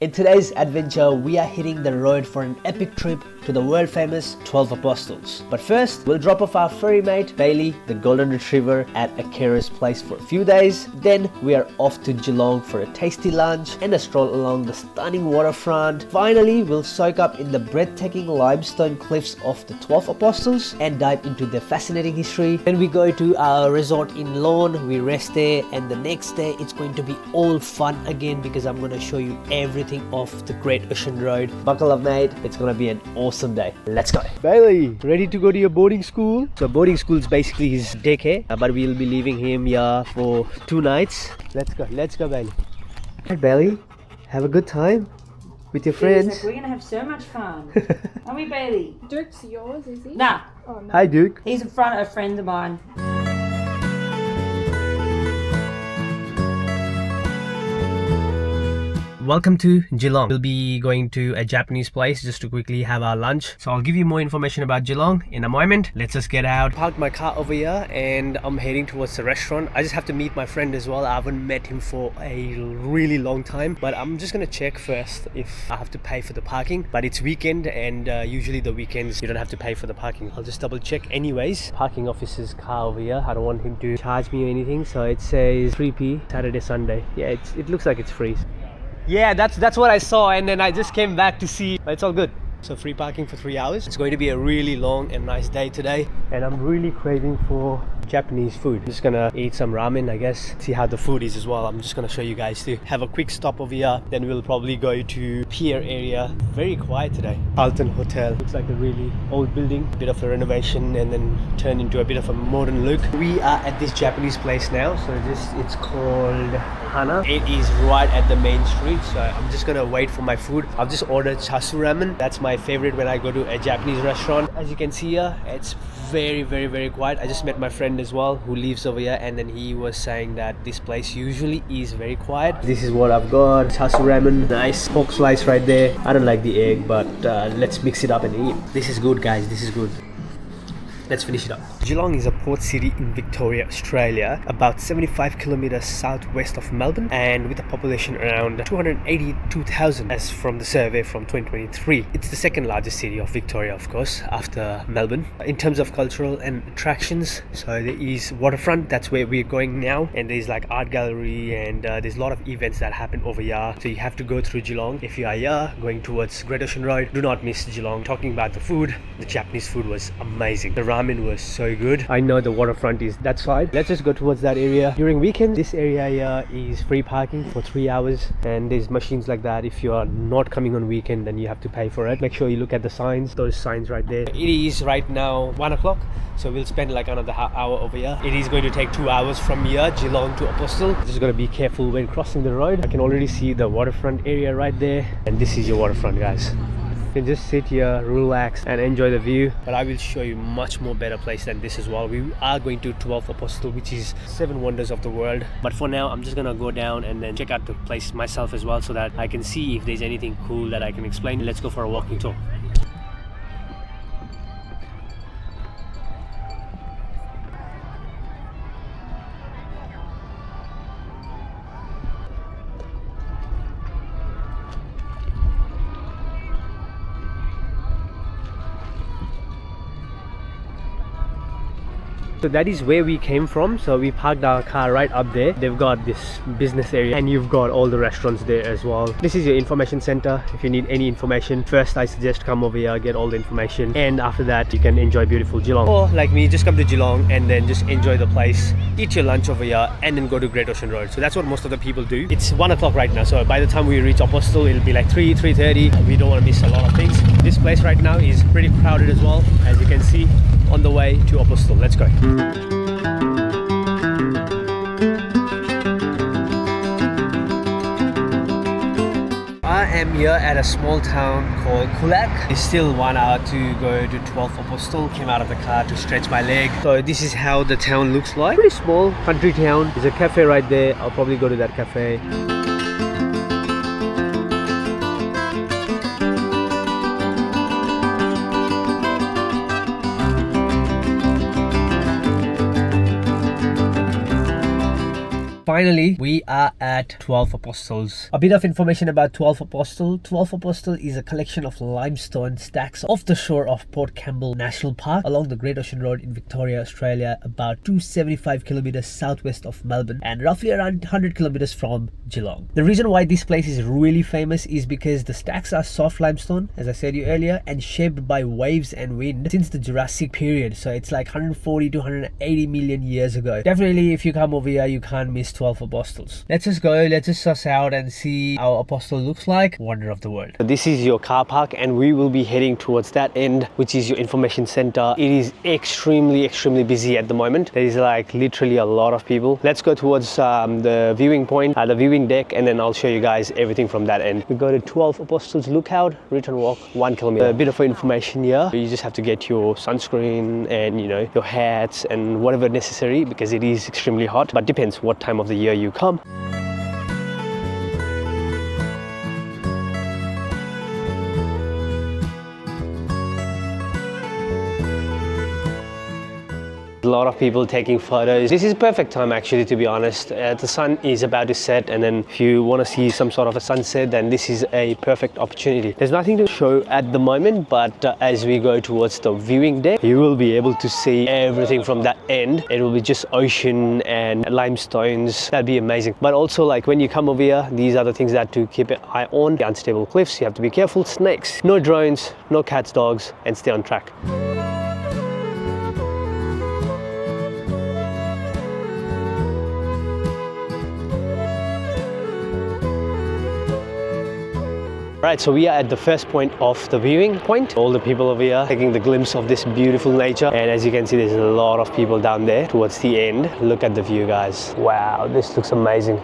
In today's adventure, we are hitting the road for an epic trip to the world famous 12 Apostles. But first, we'll drop off our furry mate, Bailey, the golden retriever, at Airey's place for a few days. Then we are off to Geelong for a tasty lunch and a stroll along the stunning waterfront. Finally, we'll soak up in the breathtaking limestone cliffs of the 12 Apostles and dive into their fascinating history. Then we go to our resort in Lorne, we rest there, and the next day it's going to be all fun again because I'm going to show you everything off the Great Ocean Road. Buckle up, mate. It's gonna be an awesome day. Let's go. Bailey, ready to go to your boarding school? So boarding school is basically his daycare, but we'll be leaving him here for 2 nights. Let's go, Bailey. Hey, Bailey, have a good time with your friends. We're gonna have so much fun. Aren't we, Bailey? Duke's yours, is he? Nah. Oh, no. Hi, Duke. He's in front of a friend of mine. Welcome to Geelong. We'll be going to a Japanese place just to quickly have our lunch. So I'll give you more information about Geelong in a moment. Let's just get out. Parked my car over here and I'm heading towards the restaurant. I just have to meet my friend as well. I haven't met him for a really long time, but I'm just gonna check first if I have to pay for the parking. But it's weekend and usually the weekends you don't have to pay for the parking. I'll just double check anyways. Parking officer's car over here. I don't want him to charge me or anything. So it says 3p Saturday, Sunday. Yeah, it looks like it's free. Yeah, that's what I saw, and then I just came back to see, but it's all good. So free parking for 3 hours. It's going to be a really long and nice day today, and I'm really craving for Japanese food. I'm just gonna eat some ramen, I guess, see how the food is as well. I'm just gonna show you guys too. Have a quick stop over here, then we'll probably go to pier area. Very quiet today. Alton Hotel, looks like a really old building, bit of a renovation and then turned into a bit of a modern look. We are at this Japanese place now, so it's called Hana. It is right at the main street, so I'm just gonna wait for my food. I've just ordered Chasu Ramen. That's my favorite when I go to a Japanese restaurant. As you can see here, it's very quiet. I just met my friend as well who lives over here, and then he was saying that this place usually is very quiet. This is what I've got. Chasu Ramen, nice pork slice right there. I don't like the egg, but let's mix it up and eat. This is good, guys. This is good. Let's finish it up. Geelong is a port city in Victoria, Australia, about 75 kilometers southwest of Melbourne, and with a population around 282,000 as from the survey from 2023. It's the second largest city of Victoria, of course, after Melbourne. In terms of cultural and attractions, so there is Waterfront, that's where we're going now, and there's like art gallery, and there's a lot of events that happen over here, so you have to go through Geelong. If you are here going towards Great Ocean Road, do not miss Geelong. Talking about the food, the Japanese food was amazing. The ramen was so good. I know the waterfront is that side. Let's just go towards that area. During weekend, this area here is free parking for 3 hours, and there's machines like that. If you are not coming on weekend, then you have to pay for it. Make sure you look at the signs, those signs right there. It is right now 1 o'clock, so we'll spend like another hour over here. It is going to take 2 hours from here, Geelong to Apostle. Just gotta be careful when crossing the road. I can already see the waterfront area right there, and this is your waterfront, guys. You can just sit here, relax and enjoy the view. But I will show you much more better place than this as well. We are going to 12 Apostle, which is 7 wonders of the world. But for now, I'm just gonna go down and then check out the place myself as well, so that I can see if there's anything cool that I can explain. Let's go for a walking tour. So that is where we came from. So we parked our car right up there. They've got this business area and you've got all the restaurants there as well. This is your information center. If you need any information, first I suggest come over here, get all the information, and after that you can enjoy beautiful Geelong. Or like me, just come to Geelong and then just enjoy the place, eat your lunch over here, and then go to Great Ocean Road. So that's what most of the people do. It's 1 o'clock right now, so by the time we reach Apostle, it'll be like 3:30. We don't want to miss a lot of things. This place right now is pretty crowded as well, as you can see, on the way to Apostle. Let's go. I am here at a small town called Kulak. It's still 1 hour to go to 12 Apostle. Came out of the car to stretch my leg. So this is how the town looks like. Pretty small country town. There's a cafe right there. I'll probably go to that cafe. finally, we are at 12 Apostles. A bit of information about 12 Apostle. 12 Apostle is a collection of limestone stacks off the shore of Port Campbell National Park along the Great Ocean Road in Victoria, Australia, about 275 kilometers southwest of Melbourne and roughly around 100 kilometers from Geelong. The reason why this place is really famous is because the stacks are soft limestone, as I said you earlier, and shaped by waves and wind since the Jurassic period. So it's like 140 to 180 million years ago. Definitely, if you come over here, you can't miss 12 Apostles. Let's just go, let's just suss out and see how Apostle looks like. Wonder of the world. This is your car park and we will be heading towards that end, which is your information center. It is extremely busy at the moment. There is like literally a lot of people. Let's go towards the viewing point, the viewing deck, and then I'll show you guys everything from that end. We go to 12 Apostles Lookout, return walk 1 kilometer. A bit of information here. You just have to get your sunscreen and your hats and whatever necessary because it is extremely hot, but depends what time of the year you come. A lot of people taking photos. This is perfect time actually, to be honest. The sun is about to set, and then if you want to see some sort of a sunset, then this is a perfect opportunity. There's nothing to show at the moment, but as we go towards the viewing deck, you will be able to see everything from that end. It will be just ocean and limestones. That'd be amazing. But also, like when you come over here, these are the things that to keep an eye on. The unstable cliffs, you have to be careful. Snakes, no drones, no cats, dogs, and stay on track. Right, so we are at the first point of the viewing point. All the people over here taking the glimpse of this beautiful nature, and as you can see, there's a lot of people down there towards the end. Look at the view, guys. Wow, this looks amazing.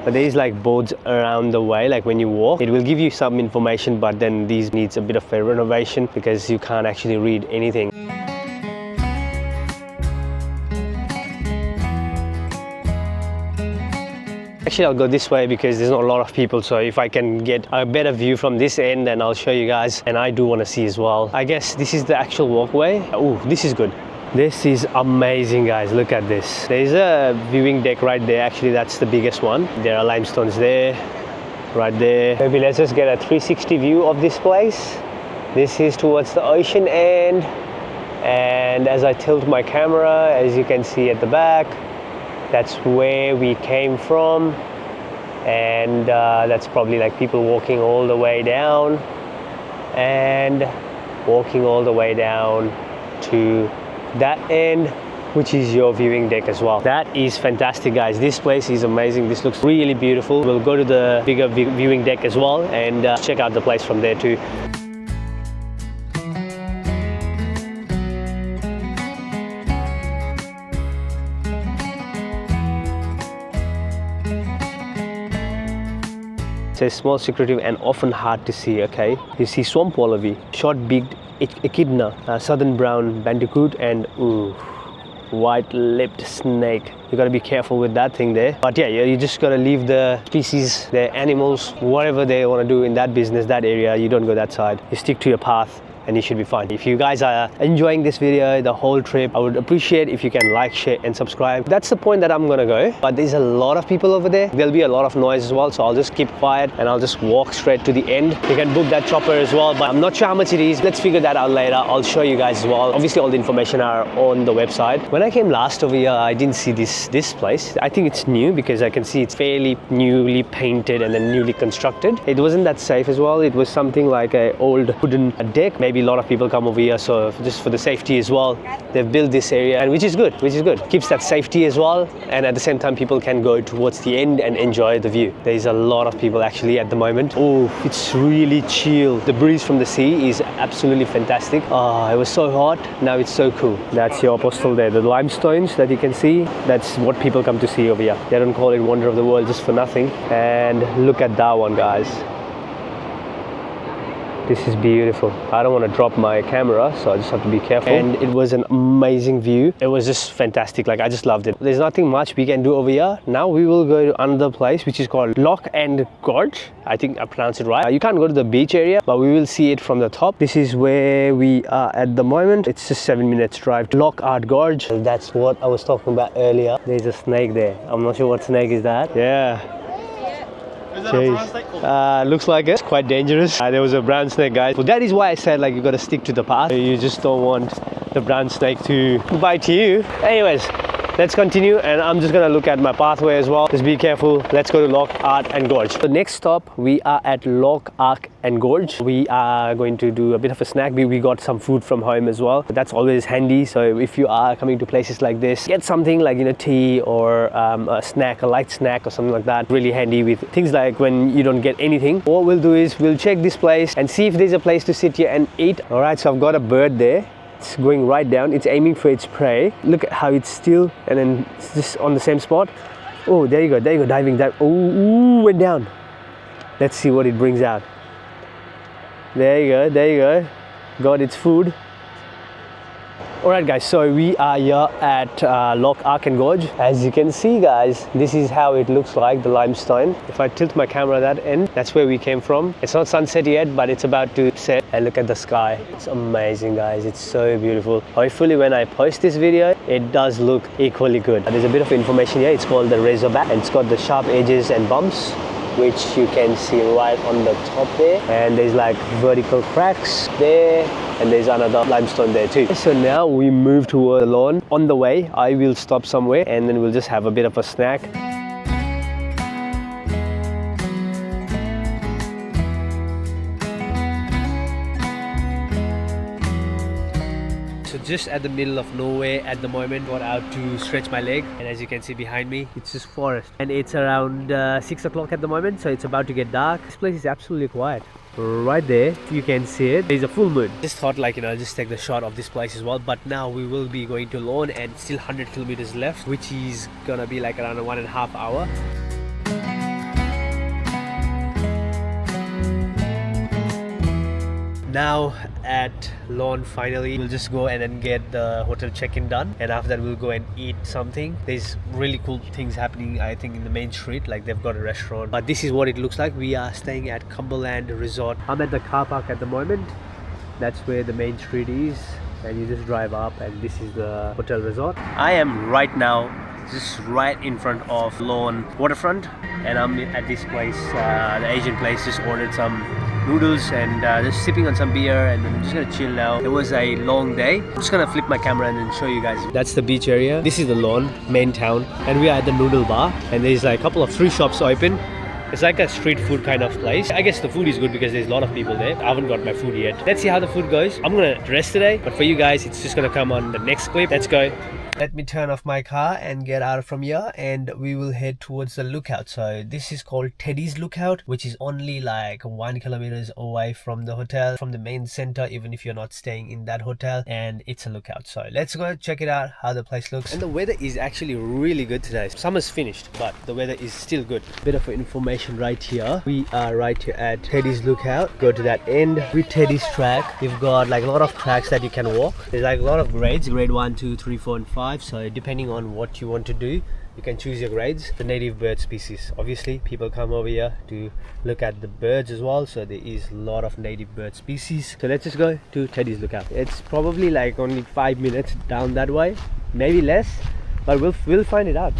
But there is like boards around the way, like when you walk. It will give you some information, but then these needs a bit of a renovation because you can't actually read anything. Actually, I'll go this way because there's not a lot of people, so if I can get a better view from this end, then I'll show you guys, and I do want to see as well. I guess this is the actual walkway. Oh, this is good. This is amazing, guys. Look at this. There's a viewing deck right there. Actually, that's the biggest one. There are limestones there, right there. Maybe let's just get a 360 view of this place. This is towards the ocean end, and as I tilt my camera, as you can see at the back, that's where we came from, and that's probably like people walking all the way down and walking all the way down to that end, which is your viewing deck as well. That is fantastic, guys. This place is amazing. This looks really beautiful. We'll go to the bigger viewing deck as well and check out the place from there too. It's small, secretive, and often hard to see. Okay, you see swamp wallaby, short-beaked echidna, southern brown bandicoot, and white-lipped snake. You got to be careful with that thing there. But yeah, you just got to leave the species, the animals, whatever they want to do in that business, that area. You don't go that side. You stick to your path, and you should be fine. If you guys are enjoying this video, the whole trip, I would appreciate if you can like, share, and subscribe. That's the point that I'm gonna go, but there's a lot of people over there. There'll be a lot of noise as well, so I'll just keep quiet and I'll just walk straight to the end. You can book that chopper as well, but I'm not sure how much it is. Let's figure that out later. I'll show you guys as well. Obviously, all the information are on the website. When I came last over here, I didn't see this place. I think it's new because I can see it's fairly newly painted and then newly constructed. It wasn't that safe as well. It was something like an old wooden deck. Maybe a lot of people come over here, so just for the safety as well, they've built this area, and which is good. Keeps that safety as well, and at the same time people can go towards the end and enjoy the view. There's a lot of people actually at the moment. Oh, it's really chill. The breeze from the sea is absolutely fantastic. It was so hot, now it's so cool. That's your Apostle there, the limestones that you can see. That's what people come to see over here. They don't call it wonder of the world just for nothing. And look at that one, guys. This is beautiful. I don't want to drop my camera, so I just have to be careful. And it was an amazing view. It was just fantastic. Like, I just loved it. There's nothing much we can do over here. Now we will go to another place, which is called Loch and Gorge. I think I pronounced it right. You can't go to the beach area, but we will see it from the top. This is where we are at the moment. It's just 7 minutes drive to Loch and Gorge. That's what I was talking about earlier. There's a snake there. I'm not sure what snake is that. Yeah. Is that a brown snake? Looks like it. It's quite dangerous. There was a brown snake, guys. Well, that is why I said, like, you got to stick to the path. You just don't want the brown snake to bite you. Anyways, let's continue, and I'm just gonna look at my pathway as well. Just be careful. Let's go to Loch and Gorge. The next stop, we are at Loch and Gorge. We are going to do a bit of a snack. We got some food from home as well. That's always handy. So if you are coming to places like this, get something like, you know, tea or a snack, a light snack or something like that. Really handy with things like when you don't get anything. What we'll do is we'll check this place and see if there's a place to sit here and eat. All right, so I've got a bird there. It's going right down. It's aiming for its prey. Look at how it's still, and then it's just on the same spot. Oh, there you go, diving, dive. Oh, ooh, went down. Let's see what it brings out. There you go. Got its food. Alright guys, so we are here at Loch and Gorge. As you can see, guys, this is how it looks like, the limestone. If I tilt my camera that end, that's where we came from. It's not sunset yet, but it's about to set. And look at the sky. It's amazing, guys. It's so beautiful. Hopefully when I post this video, it does look equally good. There's a bit of information here. It's called the Razorback, and it's got the sharp edges and bumps, which you can see right on the top there. And there's like vertical cracks there, and there's another limestone there too. So now we move toward the lawn. On the way, I will stop somewhere and then we'll just have a bit of a snack. So just at the middle of nowhere at the moment, got out to stretch my leg, and as you can see behind me, it's just forest, and it's around 6 o'clock at the moment, so it's about to get dark. This place is absolutely quiet. Right there, you can see it. There's a full moon. Just thought, like, you know, just take the shot of this place as well. But now we will be going to Lorne, and still 100 kilometers left, which is gonna be like around 1.5 hours. Now at Lorne, finally we'll just go and then get the hotel check-in done, and after that we'll go and eat something. There's really cool things happening, I think, in the main street. Like, they've got a restaurant, but this is what it looks like. We are staying at Cumberland Resort. I'm at the car park at the moment. That's where the main street is, and you just drive up and this is the hotel resort. I am right now just right in front of Geelong Waterfront, and I'm at this place, the Asian place. Just ordered some noodles and just sipping on some beer, and I'm just gonna chill now. It was a long day. I'm just gonna flip my camera and then show you guys. That's the beach area. This is the Lorne main town, and we are at the noodle bar, and there's like a couple of 3 shops open. It's like a street food kind of place. I guess the food is good because there's a lot of people there. I haven't got my food yet. Let's see how the food goes. I'm gonna rest today, but for you guys, it's just gonna come on the next clip. Let's go. Let me turn off my car and get out from here, and we will head towards the lookout. So this is called Teddy's Lookout, which is only like 1 kilometers away from the hotel, from the main center, even if you're not staying in that hotel, and it's a lookout. So let's go check it out, how the place looks. And the weather is actually really good today. Summer's finished, but the weather is still good. Bit of information right here. We are right here at Teddy's Lookout. Go to that end with Teddy's track. You've got like a lot of tracks that you can walk. There's like a lot of grades, grade 1, 2, 3, 4 and 5. So depending on what you want to do, you can choose your grades. The native bird species, obviously people come over here to look at the birds as well, so there is a lot of native bird species. So let's just go to Teddy's Lookout. It's probably like only 5 minutes down that way, maybe less, but we'll find it out.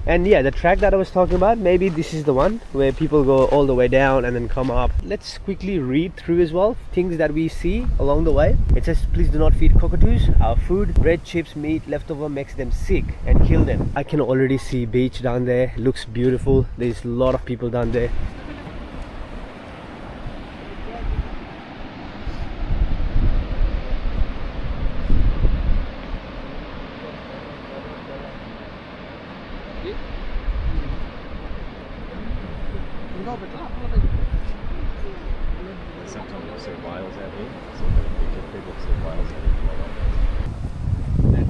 And yeah, the track that I was talking about, maybe this is the one where people go all the way down and then come up. Let's quickly read through as well things that we see along the way. It says, please do not feed cockatoos. Our food, bread, chips, meat leftover makes them sick and kill them. I can already see beach down there. Looks beautiful. There's a lot of people down there. Sometimes say whales out here, so people say whales out here.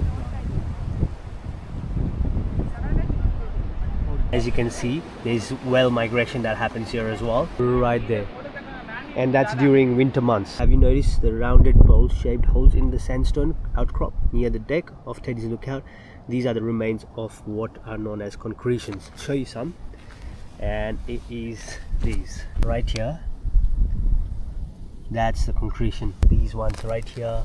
As you can see, there's whale migration that happens here as well. Right there. and that's during winter months. Have you noticed the rounded bowl-shaped holes in the sandstone outcrop near the deck of Teddy's Lookout? These are the remains of what are known as concretions. I'll show you some, and it is these right here. That's the concretion. These ones right here,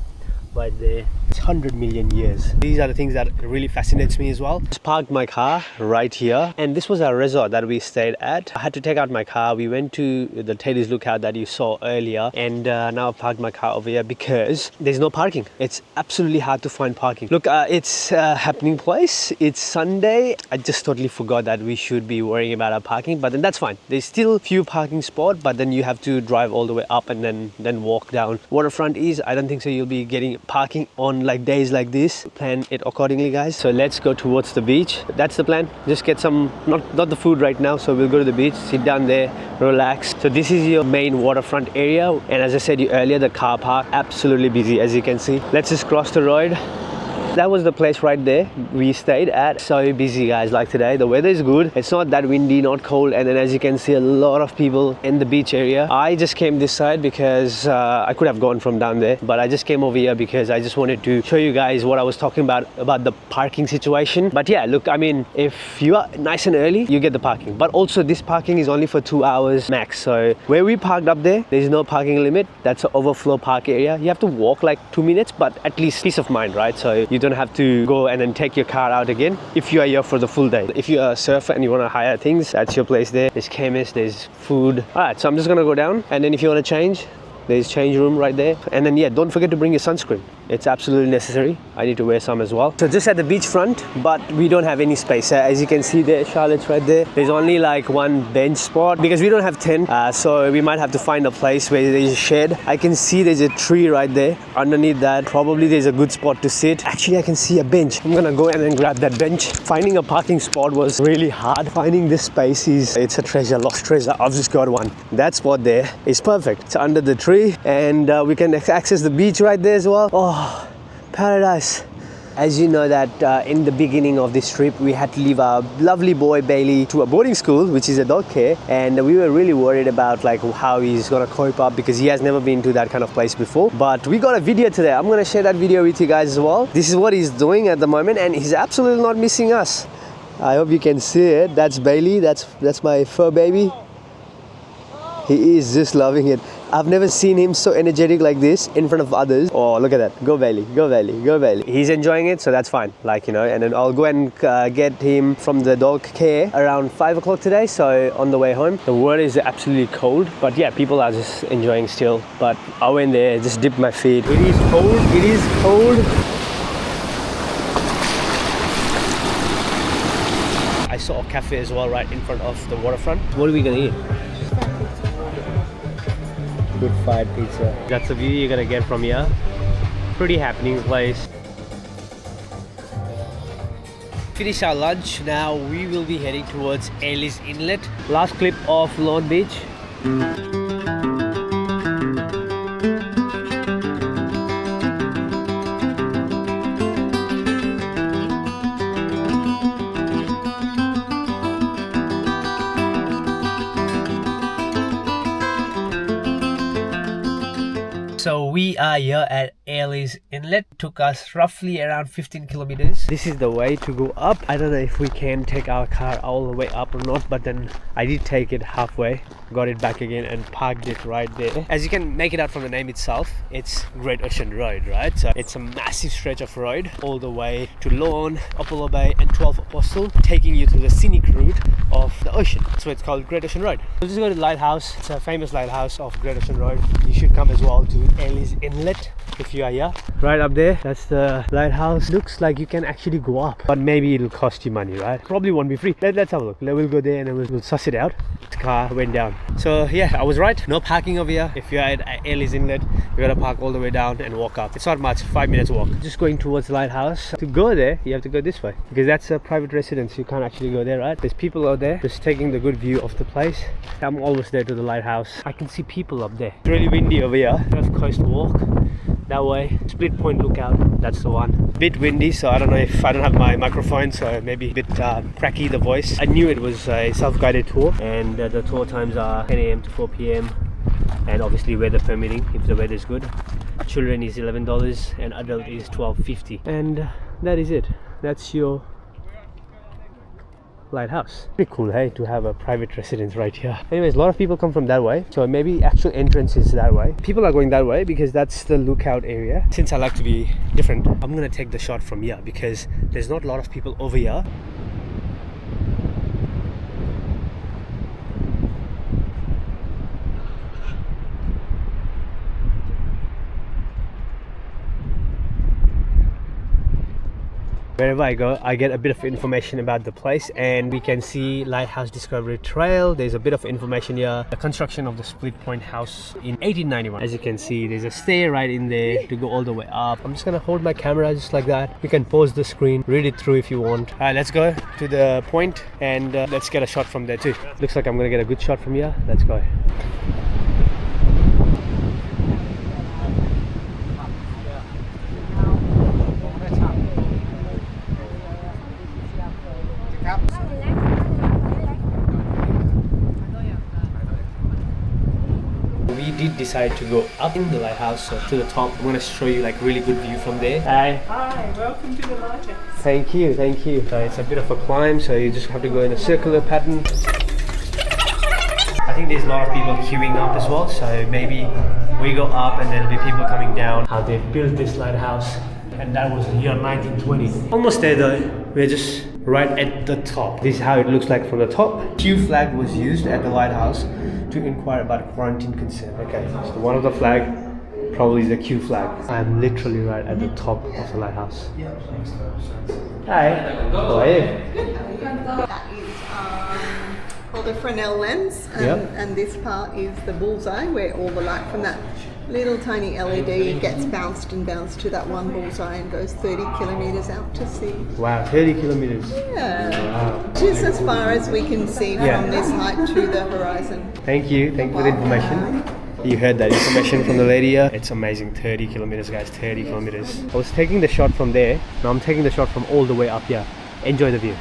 right there. It's 100 million years. These are the things that really fascinates me as well. Just parked my car right here, and this was our resort that we stayed at. I had to take out my car. We went to the Teddy's Lookout that you saw earlier, and now I've parked my car over here because there's no parking. It's absolutely hard to find parking. Look, it's a happening place. It's Sunday. I just totally forgot that we should be worrying about our parking, but then that's fine. There's still few parking spots, but then you have to drive all the way up and then walk down. Waterfront is, I don't think so you'll be getting parking on like days like this. Plan it accordingly, guys. So let's go towards the beach. That's the plan. Just get some, not the food right now, so we'll go to the beach, sit down there, relax. So this is your main waterfront area, and as I said earlier, the car park absolutely busy, as you can see. Let's just cross the road. That was the place right there we stayed at. So busy, guys. Like today the weather is good, it's not that windy, not cold, and then as you can see a lot of people in the beach area. I just came this side because I could have gone from down there, but I just came over here because I just wanted to show you guys what I was talking about the parking situation. But yeah, look, I mean, if you are nice and early, you get the parking, but also this parking is only for 2 hours max. So where we parked up there's no parking limit. That's an overflow park area. You have to walk like 2 minutes, but at least peace of mind, right? So you don't have to go and then take your car out again if you are here for the full day. If you are a surfer and you want to hire things, that's your place there. There's chemist, there's food. Alright, so I'm just gonna go down, and then if you want to change, there's change room right there. And then yeah, don't forget to bring your sunscreen. It's absolutely necessary. I need to wear some as well. So just at the beachfront, but we don't have any space. As you can see there, Charlotte's right there. There's only like one bench spot because we don't have tent. So we might have to find a place where there's a shed. I can see there's a tree right there. Underneath that, probably there's a good spot to sit. Actually, I can see a bench. I'm gonna go and then grab that bench. Finding a parking spot was really hard. Finding this space it's a treasure, lost treasure. I've just got one. That spot there is perfect. It's under the tree, and we can access the beach right there as well. Oh, paradise. As you know that in the beginning of this trip, we had to leave our lovely boy Bailey to a boarding school, which is a dog care, and we were really worried about like how he's gonna cope up because he has never been to that kind of place before. But we got a video today. I'm gonna share that video with you guys as well. This is what he's doing at the moment, and he's absolutely not missing us. I hope you can see it. That's Bailey. That's my fur baby. He is just loving it. I've never seen him so energetic like this in front of others. Oh, look at that. Go Bailey, go Bailey, go Bailey. He's enjoying it, so that's fine. Like, you know, and then I'll go and get him from the dog care around 5 o'clock today. So on the way home, the water is absolutely cold. But yeah, people are just enjoying still. But I went there, just dipped my feet. It is cold, it is cold. I saw a cafe as well right in front of the waterfront. What are we gonna eat? Good fried pizza. That's the view you're gonna get from here. Pretty happening place. Finish our lunch. Now we will be heading towards Airey's Inlet. Last clip of Lorne Beach. So we are here at Airey's Inlet. Took us roughly around 15 kilometers. This is the way to go up. I don't know if we can take our car all the way up or not, but then I did take it halfway, got it back again and parked it right there. As you can make it out from the name itself, it's Great Ocean Road, right? So it's a massive stretch of road all the way to Lorne, Apollo Bay and 12 Apostle, taking you through the scenic route of the ocean. So it's called Great Ocean Road. We'll just go to the lighthouse. It's a famous lighthouse of Great Ocean Road. You should come as well to Airey's Inlet if you are here. Right up there, that's the lighthouse. Looks like you can actually go up, but maybe it'll cost you money, right? Probably won't be free. Let's have a look. We'll go there and then we'll suss it out. The car went down. So yeah, I was right. No parking over here. If you're at Airey's Inlet, you gotta park all the way down and walk up. It's not much, 5 minutes walk. Just going towards the lighthouse. To go there, you have to go this way because that's a private residence. You can't actually go there, right? There's people out there just taking the good view of the place. I'm almost there to the lighthouse. I can see people up there. It's really windy over here. Off Coast Walk. That way, Split Point Lookout, that's the one. Bit windy, so I don't know if I don't have my microphone, so maybe a bit cracky the voice. I knew it was a self-guided tour, and the tour times are 10 AM to 4 PM. and obviously weather permitting if the weather is good. Children is $11 and adult is $12.50, and that is it. That's your lighthouse. Pretty cool, hey, to have a private residence right here. Anyways, a lot of people come from that way, so maybe actual entrance is that way. People are going that way because that's the lookout area. Since I like to be different, I'm gonna take the shot from here because there's not a lot of people over here. Wherever I go, I get a bit of information about the place, and we can see Lighthouse Discovery Trail. There's a bit of information here. The construction of the split point house in 1891. As you can see, there's a stair right in there to go all the way up. I'm just gonna hold my camera just like that. You can pause the screen, read it through if you want. Alright, let's go to the point and let's get a shot from there too. Looks like I'm gonna get a good shot from here. Let's go. We did decide to go up in the lighthouse, so to the top. I'm going to show you like really good view from there. Hi, welcome to the lighthouse. Thank you, thank you. So it's a bit of a climb, so you just have to go in a circular pattern. I think there's a lot of people queuing up as well, so maybe we go up and there'll be people coming down. How they built this lighthouse, and that was the year 1920. Almost there though. We're just right at the top. This is how it looks like from the top. Q flag was used at the lighthouse to inquire about quarantine concern. Okay, so one of the flag probably is the Q flag. I'm literally right at the top of the lighthouse. Hi, how are you? That is called a Fresnel lens, and this part is the bullseye, where all the light from that little tiny LED gets bounced to that one bullseye and goes 30 kilometres out to sea. Wow, 30 kilometres. Yeah, Wow. just as far as we can see from this height to the horizon. Thank you for the information. You heard that information from the lady here. It's amazing, 30 kilometers guys, 30 kilometers. I was taking the shot from there, now I'm taking the shot from all the way up here. Enjoy the view.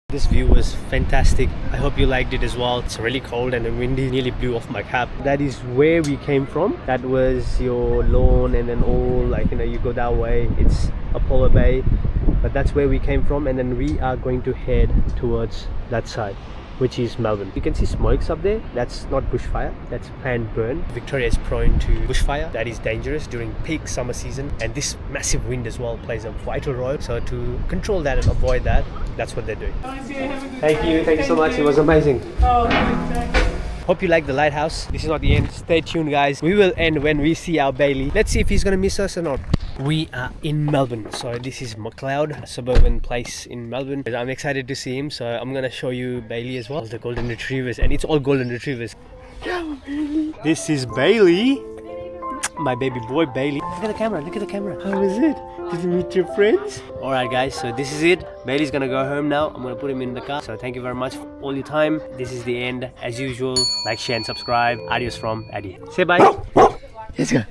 This view was fantastic. I hope you liked it as well. It's really cold and windy, nearly blew off my cap. That is where we came from. That was your Lorne, and then all like, you know, you go that way, it's Apollo Bay, but that's where we came from, and then we are going to head towards that side, which is Melbourne. You can see smokes up there. That's not bushfire, that's planned burn. Victoria is prone to bushfire. That is dangerous during peak summer season, and this massive wind as well plays a vital role. So to control that and avoid that, that's what they're doing. Thank you so much. It was amazing. Hope you like the lighthouse. This is not the end. Stay tuned guys. We will end when we see our Bailey. Let's see if he's gonna miss us or not. We are in Melbourne. So this is McLeod, a suburban place in Melbourne. I'm excited to see him, so I'm gonna show you Bailey as well. The golden retrievers, and it's all golden retrievers. This is Bailey. My baby boy Bailey. Look at the camera, look at the camera. How is it? Did you meet your friends? Alright guys, so this is it. Bailey's gonna go home now. I'm gonna put him in the car. So thank you very much for all your time. This is the end. As usual, like, share and subscribe. Adios from Addy. Say bye. Let's go.